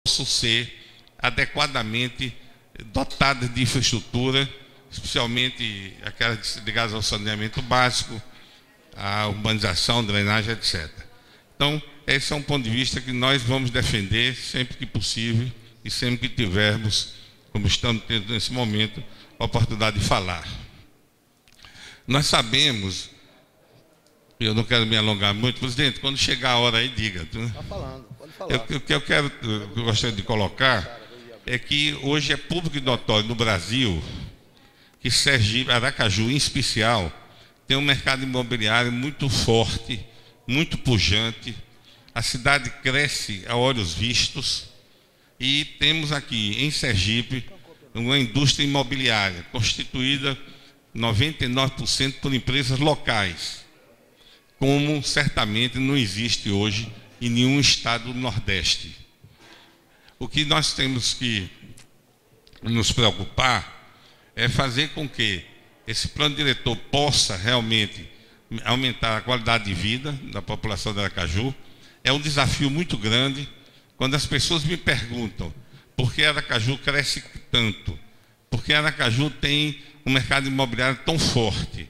possam ser adequadamente dotadas de infraestrutura, especialmente aquelas ligadas ao saneamento básico, à urbanização, drenagem, etc. Então, esse é um ponto de vista que nós vamos defender sempre que possível e sempre que tivermos, como estamos tendo nesse momento, a oportunidade de falar. Nós sabemos, eu não quero me alongar muito, presidente, quando chegar a hora aí, diga. Está falando, pode falar. O que eu gostaria de colocar é que hoje é público e notório no Brasil que Sergipe, Aracaju em especial, tem um mercado imobiliário muito forte, muito pujante. A cidade cresce a olhos vistos e temos aqui em Sergipe uma indústria imobiliária constituída 99% por empresas locais, como certamente não existe hoje em nenhum estado do Nordeste. O que nós temos que nos preocupar é fazer com que esse plano diretor possa realmente aumentar a qualidade de vida da população de Aracaju. É um desafio muito grande. Quando as pessoas me perguntam por que Aracaju cresce tanto, por que Aracaju tem um mercado imobiliário tão forte,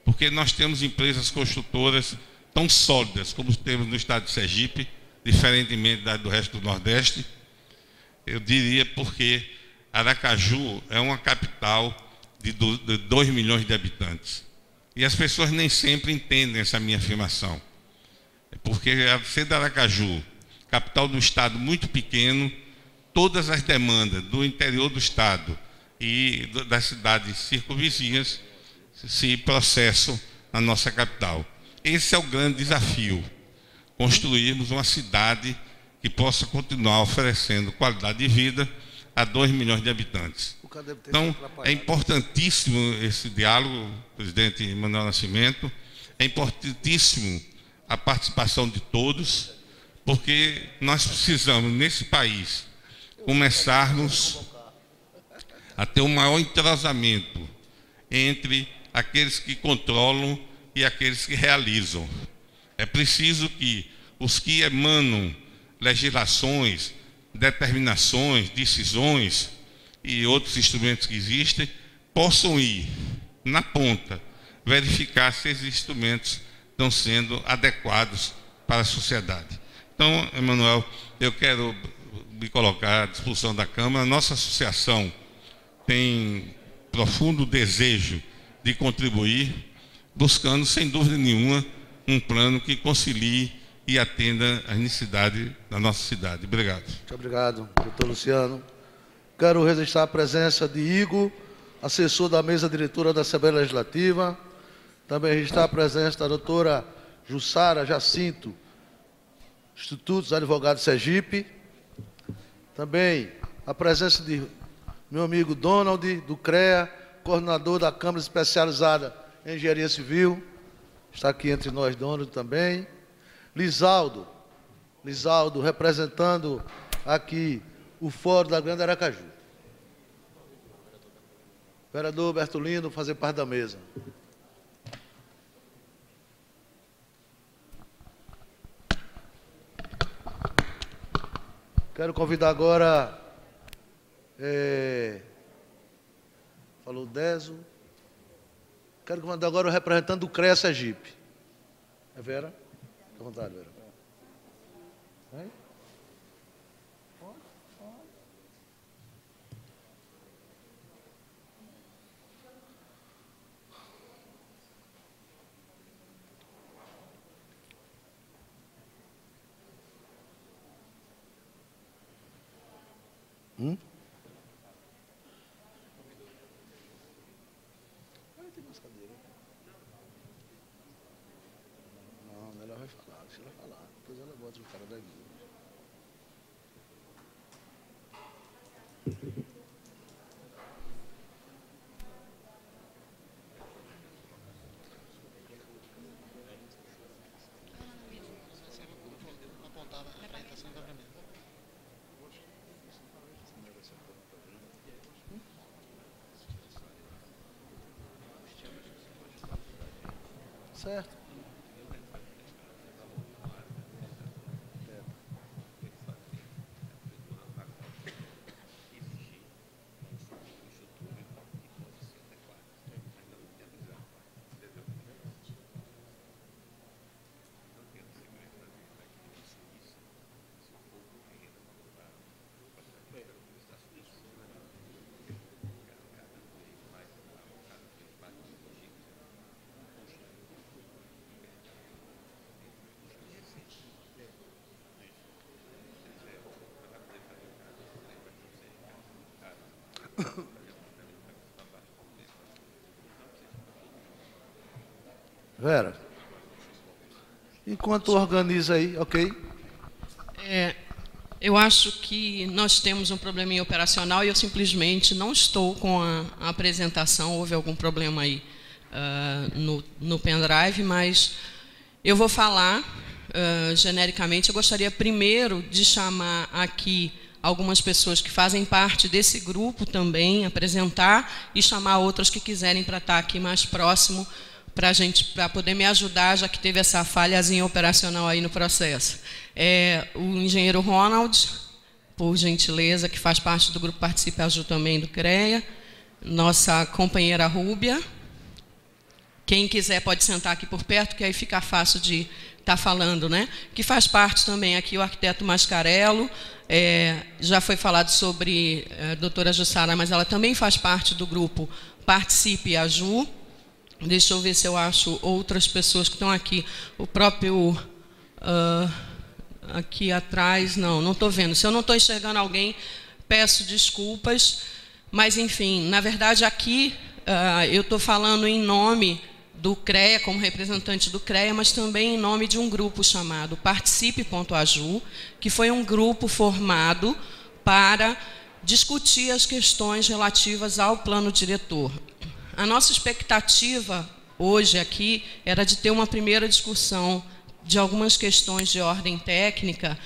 porque nós temos empresas construtoras tão sólidas como temos no estado de Sergipe, diferentemente do resto do Nordeste, eu diria porque Aracaju é uma capital de 2 milhões de habitantes. E as pessoas nem sempre entendem essa minha afirmação. Porque, sendo Aracaju, capital do estado muito pequeno, todas as demandas do interior do estado e das cidades circunvizinhas se processam na nossa capital. Esse é o grande desafio, construirmos uma cidade que possa continuar oferecendo qualidade de vida a 2 milhões de habitantes. Então, é importantíssimo esse diálogo, presidente Manuel Nascimento, é importantíssimo a participação de todos, porque nós precisamos, nesse país, começarmos a ter um maior entrosamento entre aqueles que controlam e aqueles que realizam. É preciso que os que emanam legislações, determinações, decisões e outros instrumentos que existem, possam ir na ponta, verificar se esses instrumentos estão sendo adequados para a sociedade. Então, Emanuel, eu quero me colocar à disposição da Câmara. Nossa associação tem profundo desejo de contribuir, buscando, sem dúvida nenhuma, um plano que concilie e atenda às necessidades da nossa cidade. Obrigado. Muito obrigado, doutor Luciano. Quero registrar a presença de Igor, assessor da mesa diretora da Assembleia Legislativa. Também registrar a presença da doutora Jussara Jacinto, Instituto dos Advogados de Sergipe. Também a presença de meu amigo Donald, do CREA, coordenador da Câmara Especializada em Engenharia Civil. Está aqui entre nós, Donald, também. Lisaldo, representando aqui o Fórum da Grande Aracaju. Vereador Bertolino, fazer parte da mesa. Quero convidar agora... falou Deso. Quero convidar agora o representante do CREA Sergipe. É Vera? Fique à vontade, Vera. Vai? Não, ela vai falar, deixa ela falar. Depois ela bota o cara da igreja. Certo. Vera, enquanto organiza aí, ok? Eu acho que nós temos um probleminha operacional e eu simplesmente não estou com a apresentação. Houve algum problema aí no pendrive, mas eu vou falar genericamente. Eu gostaria primeiro de chamar aqui algumas pessoas que fazem parte desse grupo também, apresentar e chamar outras que quiserem para estar aqui mais próximo, para poder me ajudar, já que teve essa falhazinha operacional aí no processo. O engenheiro Ronald, por gentileza, que faz parte do grupo Participe Aju também do CREA, nossa companheira Rúbia. Quem quiser pode sentar aqui por perto, que aí fica fácil de estar falando, né? Que faz parte também aqui o arquiteto Mascarello. Já foi falado sobre a doutora Jussara, mas ela também faz parte do grupo Participe Aju. Deixa eu ver se eu acho outras pessoas que estão aqui. O próprio... aqui atrás, não estou vendo. Se eu não estou enxergando alguém, peço desculpas. Mas, enfim, na verdade, aqui eu estou falando em nome do CREA, como representante do CREA, mas também em nome de um grupo chamado Participe.aju, que foi um grupo formado para discutir as questões relativas ao plano diretor. A nossa expectativa hoje aqui era de ter uma primeira discussão de algumas questões de ordem técnica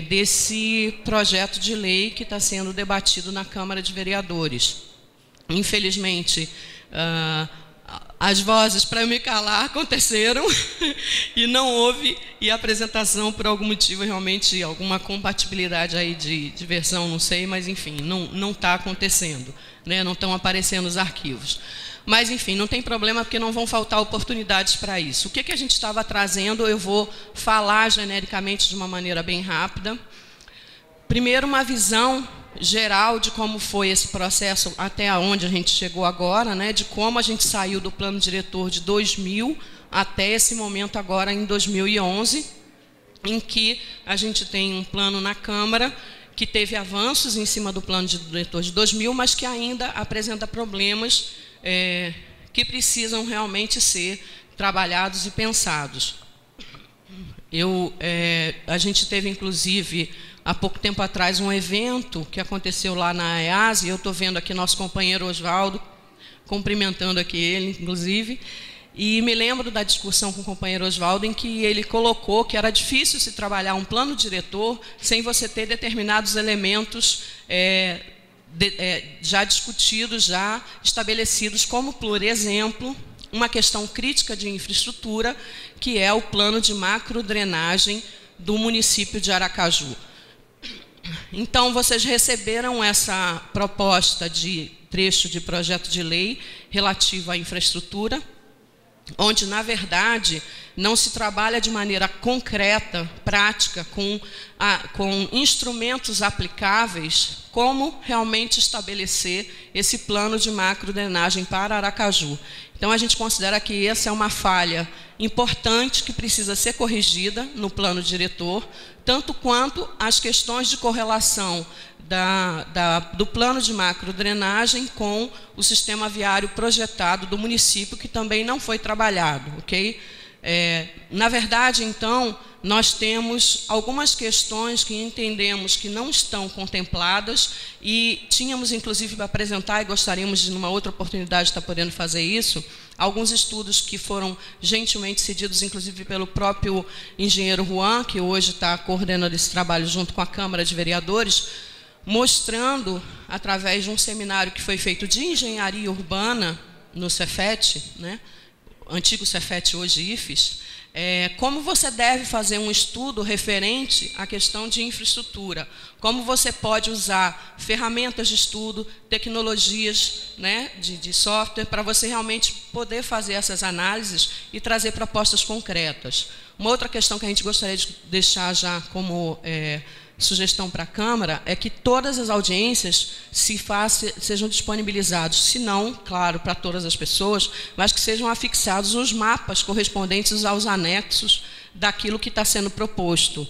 desse projeto de lei que está sendo debatido na Câmara de Vereadores. Infelizmente, as vozes para me calar aconteceram e não houve, e a apresentação, por algum motivo, realmente, alguma compatibilidade aí de versão, não sei, mas, enfim, não está acontecendo, né? Não estão aparecendo os arquivos. Mas, enfim, não tem problema, porque não vão faltar oportunidades para isso. O que a gente estava trazendo, eu vou falar genericamente de uma maneira bem rápida. Primeiro, uma visão geral de como foi esse processo até onde a gente chegou agora, né, de como a gente saiu do plano diretor de 2000 até esse momento agora em 2011, em que a gente tem um plano na Câmara que teve avanços em cima do plano diretor de 2000, mas que ainda apresenta problemas que precisam realmente ser trabalhados e pensados. A gente teve, inclusive, há pouco tempo atrás, um evento que aconteceu lá na EASE, eu estou vendo aqui nosso companheiro Oswaldo, cumprimentando aqui ele, inclusive, e me lembro da discussão com o companheiro Oswaldo, em que ele colocou que era difícil se trabalhar um plano diretor sem você ter determinados elementos já discutidos, já estabelecidos, como, por exemplo, uma questão crítica de infraestrutura, que é o plano de macrodrenagem do município de Aracaju. Então, vocês receberam essa proposta de trecho de projeto de lei relativo à infraestrutura, onde, na verdade, não se trabalha de maneira concreta, prática, com instrumentos aplicáveis, como realmente estabelecer esse plano de macrodrenagem para Aracaju. Então, a gente considera que essa é uma falha importante que precisa ser corrigida no plano diretor, tanto quanto as questões de correlação do plano de macrodrenagem com o sistema viário projetado do município, que também não foi trabalhado, ok? Na verdade, então, nós temos algumas questões que entendemos que não estão contempladas e tínhamos, inclusive, para apresentar, e gostaríamos de, numa outra oportunidade, estar podendo fazer isso, alguns estudos que foram gentilmente cedidos, inclusive, pelo próprio engenheiro Juan, que hoje está coordenando esse trabalho junto com a Câmara de Vereadores, mostrando, através de um seminário que foi feito de engenharia urbana no Cefet, né, antigo Cefet, hoje IFES, como você deve fazer um estudo referente à questão de infraestrutura, como você pode usar ferramentas de estudo, tecnologias, né, de software, para você realmente poder fazer essas análises e trazer propostas concretas. Uma outra questão que a gente gostaria de deixar já como sugestão para a Câmara é que todas as audiências sejam disponibilizados, se não, claro, para todas as pessoas, mas que sejam afixados os mapas correspondentes aos anexos daquilo que está sendo proposto.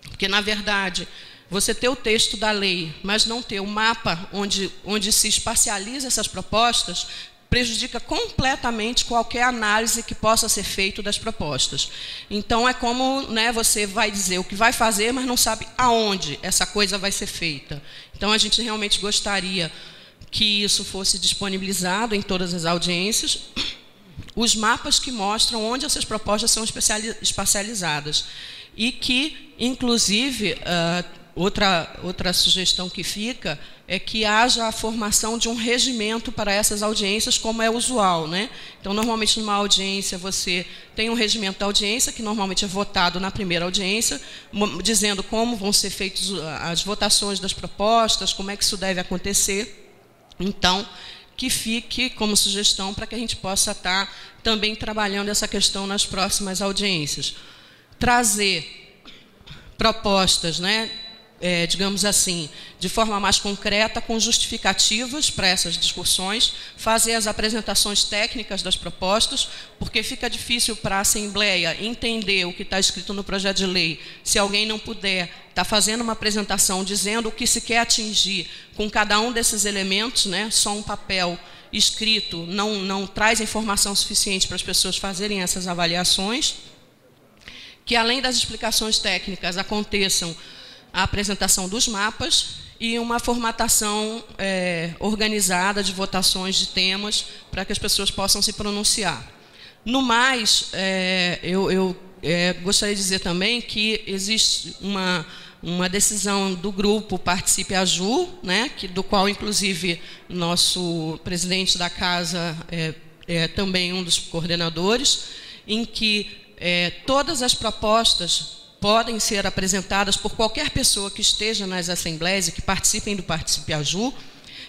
Porque, na verdade, você ter o texto da lei, mas não ter o mapa onde se espacializa essas propostas, prejudica completamente qualquer análise que possa ser feita das propostas. Então, é como, né, você vai dizer o que vai fazer, mas não sabe aonde essa coisa vai ser feita. Então, a gente realmente gostaria que isso fosse disponibilizado em todas as audiências, os mapas que mostram onde essas propostas são espacializadas. E que, inclusive, outra sugestão que fica é que haja a formação de um regimento para essas audiências, como é usual, né? Então, normalmente, numa audiência, você tem um regimento da audiência, que normalmente é votado na primeira audiência, dizendo como vão ser feitas as votações das propostas, como é que isso deve acontecer. Então, que fique como sugestão para que a gente possa estar também trabalhando essa questão nas próximas audiências. Trazer propostas, né, digamos assim, de forma mais concreta, com justificativas para essas discussões, fazer as apresentações técnicas das propostas, porque fica difícil para a Assembleia entender o que está escrito no projeto de lei, se alguém não puder estar fazendo uma apresentação dizendo o que se quer atingir com cada um desses elementos, né, só um papel escrito não traz informação suficiente para as pessoas fazerem essas avaliações, que além das explicações técnicas aconteçam a apresentação dos mapas e uma formatação organizada de votações de temas para que as pessoas possam se pronunciar. No mais, eu gostaria de dizer também que existe uma decisão do grupo Participe Aju, né, do qual, inclusive, nosso presidente da casa é também um dos coordenadores, em que todas as propostas podem ser apresentadas por qualquer pessoa que esteja nas assembleias e que participem do Participe Aju,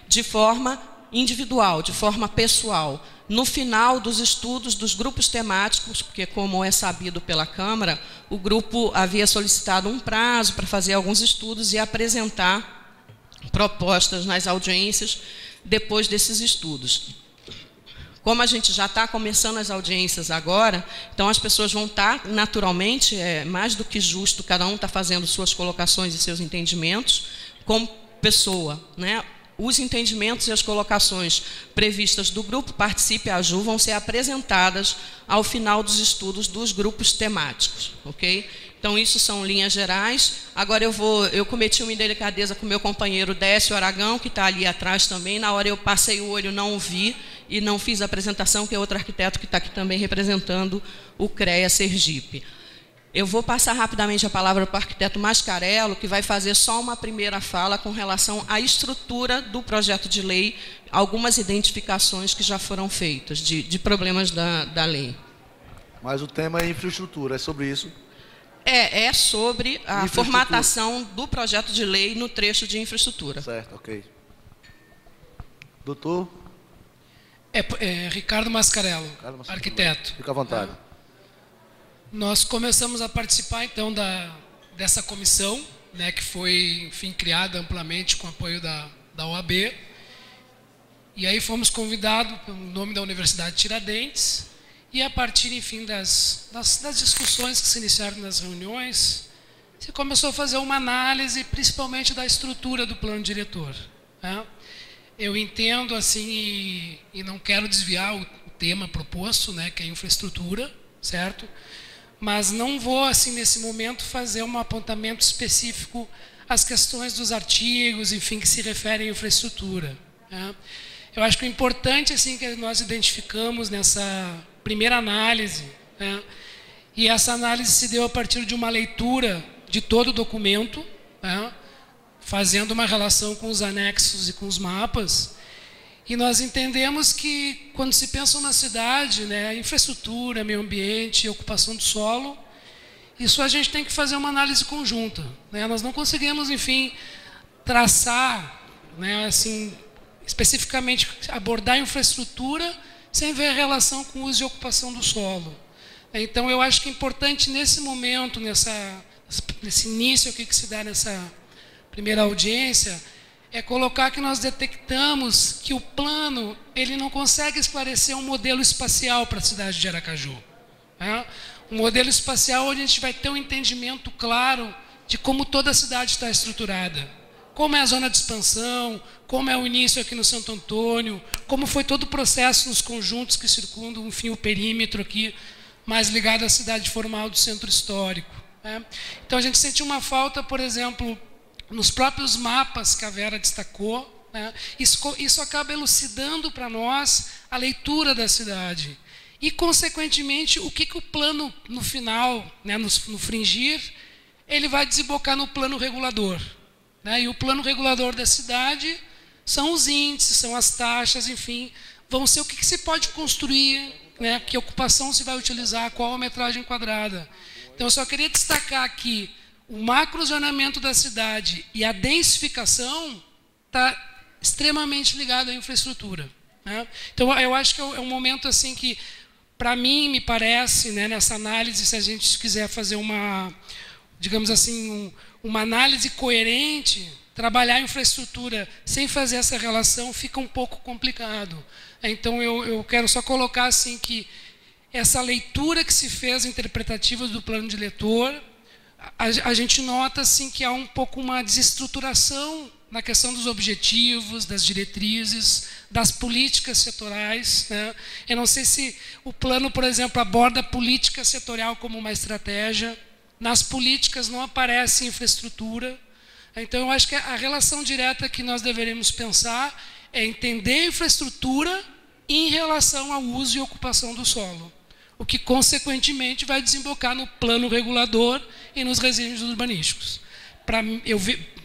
de forma individual, de forma pessoal. No final dos estudos dos grupos temáticos, porque, como é sabido pela Câmara, o grupo havia solicitado um prazo para fazer alguns estudos e apresentar propostas nas audiências depois desses estudos. Como a gente já está começando as audiências agora, então as pessoas vão estar, naturalmente, mais do que justo, cada um está fazendo suas colocações e seus entendimentos como pessoa, né? Os entendimentos e as colocações previstas do grupo Participe Aju vão ser apresentadas ao final dos estudos dos grupos temáticos, ok? Então, isso são linhas gerais. Agora, eu cometi uma indelicadeza com o meu companheiro Décio Aragão, que está ali atrás também. Na hora eu passei o olho, não o vi, e não fiz a apresentação, que é outro arquiteto que está aqui também representando o CREA Sergipe. Eu vou passar rapidamente a palavra para o arquiteto Mascarello, que vai fazer só uma primeira fala com relação à estrutura do projeto de lei, algumas identificações que já foram feitas de problemas da lei. Mas o tema é infraestrutura, é sobre isso? É sobre a formatação do projeto de lei no trecho de infraestrutura. Certo, ok. Doutor? Ricardo Mascarello, arquiteto. Fica à vontade. Nós começamos a participar, então, dessa comissão, né, que foi, enfim, criada amplamente com o apoio da OAB. E aí fomos convidados pelo nome da Universidade Tiradentes, e a partir, enfim, das discussões que se iniciaram nas reuniões, se começou a fazer uma análise, principalmente da estrutura do plano diretor, né? Eu entendo, assim, e não quero desviar o tema proposto, né, que é infraestrutura, certo? Mas não vou, assim, nesse momento, fazer um apontamento específico às questões dos artigos, enfim, que se referem à infraestrutura, né? Eu acho que o importante, assim, que nós identificamos nessa primeira análise, né, e essa análise se deu a partir de uma leitura de todo o documento, né, fazendo uma relação com os anexos e com os mapas, e nós entendemos que, quando se pensa numa cidade, né, infraestrutura, meio ambiente, ocupação do solo, isso a gente tem que fazer uma análise conjunta, né? Nós não conseguimos, enfim, traçar, né, assim, especificamente abordar a infraestrutura sem ver a relação com o uso e ocupação do solo. Então, eu acho que é importante, nesse momento, nesse início aqui que se dá nessa primeira audiência, é colocar que nós detectamos que o plano ele não consegue esclarecer um modelo espacial para a cidade de Aracaju, né? Um modelo espacial onde a gente vai ter um entendimento claro de como toda a cidade está estruturada. Como é a zona de expansão, como é o início aqui no Santo Antônio, como foi todo o processo nos conjuntos que circundam, enfim, o perímetro aqui, mais ligado à cidade formal do centro histórico, né? Então a gente sentiu uma falta, por exemplo, nos próprios mapas que a Vera destacou, né? Isso acaba elucidando para nós a leitura da cidade. E, consequentemente, o que o plano, no final, né, no fringir, ele vai desembocar no plano regulador, né? E o plano regulador da cidade são os índices, são as taxas, enfim, vão ser o que se pode construir, né? Que ocupação se vai utilizar, qual a metragem quadrada. Então, eu só queria destacar aqui o macrozonamento da cidade e a densificação está extremamente ligado à infraestrutura, né? Então, eu acho que é um momento assim que, para mim, me parece, né, nessa análise, se a gente quiser fazer uma, digamos assim, uma análise coerente, trabalhar a infraestrutura sem fazer essa relação fica um pouco complicado. Então, eu quero só colocar assim que essa leitura que se fez interpretativa do plano diretor, a gente nota assim, que há um pouco uma desestruturação na questão dos objetivos, das diretrizes, das políticas setorais, né? Eu não sei se o plano, por exemplo, aborda a política setorial como uma estratégia. Nas políticas não aparece infraestrutura. Então, eu acho que a relação direta que nós deveremos pensar é entender a infraestrutura em relação ao uso e ocupação do solo, o que, consequentemente, vai desembocar no plano regulador e nos regímenes urbanísticos. Eu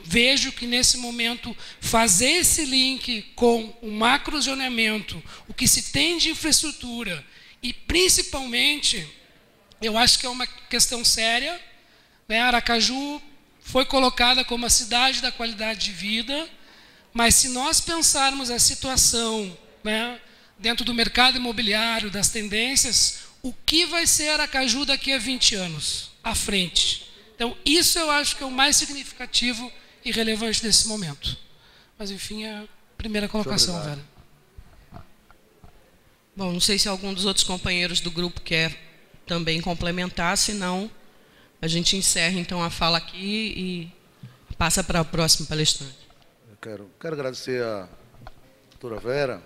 vejo que, nesse momento, fazer esse link com o macrozoneamento, o que se tem de infraestrutura, e, principalmente, eu acho que é uma questão séria, né? Aracaju foi colocada como a cidade da qualidade de vida, mas se nós pensarmos a situação, né, dentro do mercado imobiliário, das tendências, o que vai ser Aracaju daqui a 20 anos à frente? Então, isso eu acho que é o mais significativo e relevante desse momento. Mas, enfim, é a primeira colocação, Vera. Bom, não sei se algum dos outros companheiros do grupo quer também complementar, senão a gente encerra, então, a fala aqui e passa para o próximo palestrante. Eu quero agradecer a doutora Vera,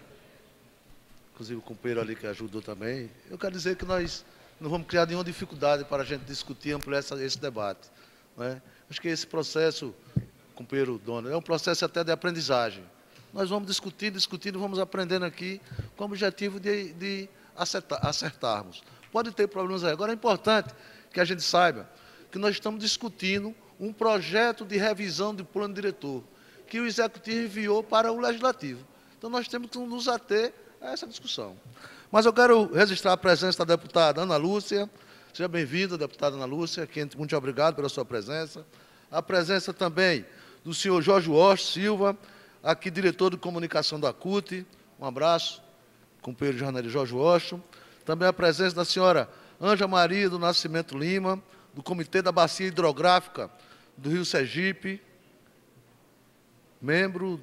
inclusive o companheiro ali que ajudou também. Eu quero dizer que nós não vamos criar nenhuma dificuldade para a gente discutir e ampliar esse debate, né? Acho que esse processo, companheiro Dono, é um processo até de aprendizagem. Nós vamos discutindo, vamos aprendendo aqui com o objetivo de acertarmos. Pode ter problemas aí. Agora, é importante que a gente saiba que nós estamos discutindo um projeto de revisão do plano diretor que o Executivo enviou para o Legislativo. Então, nós temos que nos ater a essa discussão. Mas eu quero registrar a presença da deputada Ana Lúcia. Seja bem-vinda, deputada Ana Lúcia. Muito obrigado pela sua presença. A presença também do senhor Jorge Osto Silva, aqui diretor de comunicação da CUT. Um abraço, companheiro de jornalista Jorge Osto. Também a presença da senhora Ângela Maria do Nascimento Lima, do Comitê da Bacia Hidrográfica do Rio Sergipe, membro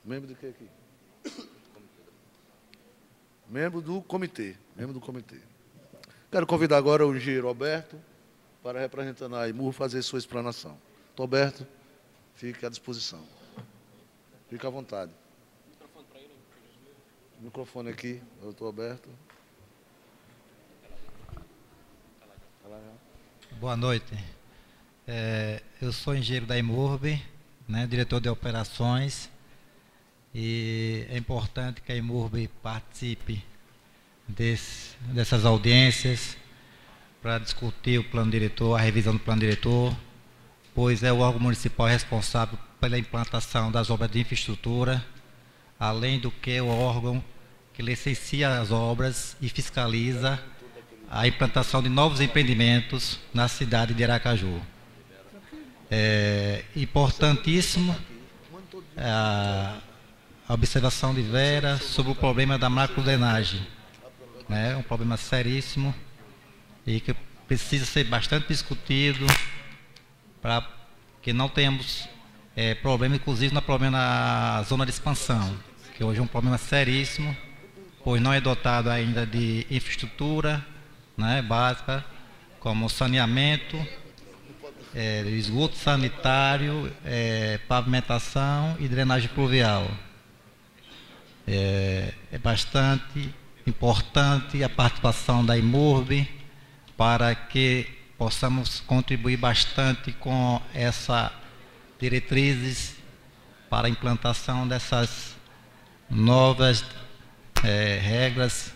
de que aqui? Membro do comitê. Quero convidar agora o engenheiro Alberto para, representando a IMUR, fazer sua explanação. Alberto, fique à disposição. Fique à vontade. O microfone aqui, doutor Alberto. Boa noite. Eu sou engenheiro da IMURB, né, diretor de operações, e é importante que a IMURB participe dessas audiências para discutir o plano diretor, a revisão do plano diretor, pois é o órgão municipal responsável pela implantação das obras de infraestrutura, além do que o órgão que licencia as obras e fiscaliza a implantação de novos empreendimentos na cidade de Aracaju. É importantíssimo a observação de Vera sobre o problema da macrodrenagem, né? Um problema seríssimo e que precisa ser bastante discutido para que não tenhamos problema, inclusive na zona de expansão, que hoje é um problema seríssimo, pois não é dotado ainda de infraestrutura, né, básica, como saneamento esgoto sanitário, pavimentação e drenagem pluvial. É bastante importante a participação da IMURB para que possamos contribuir bastante com essas diretrizes para a implantação dessas novas regras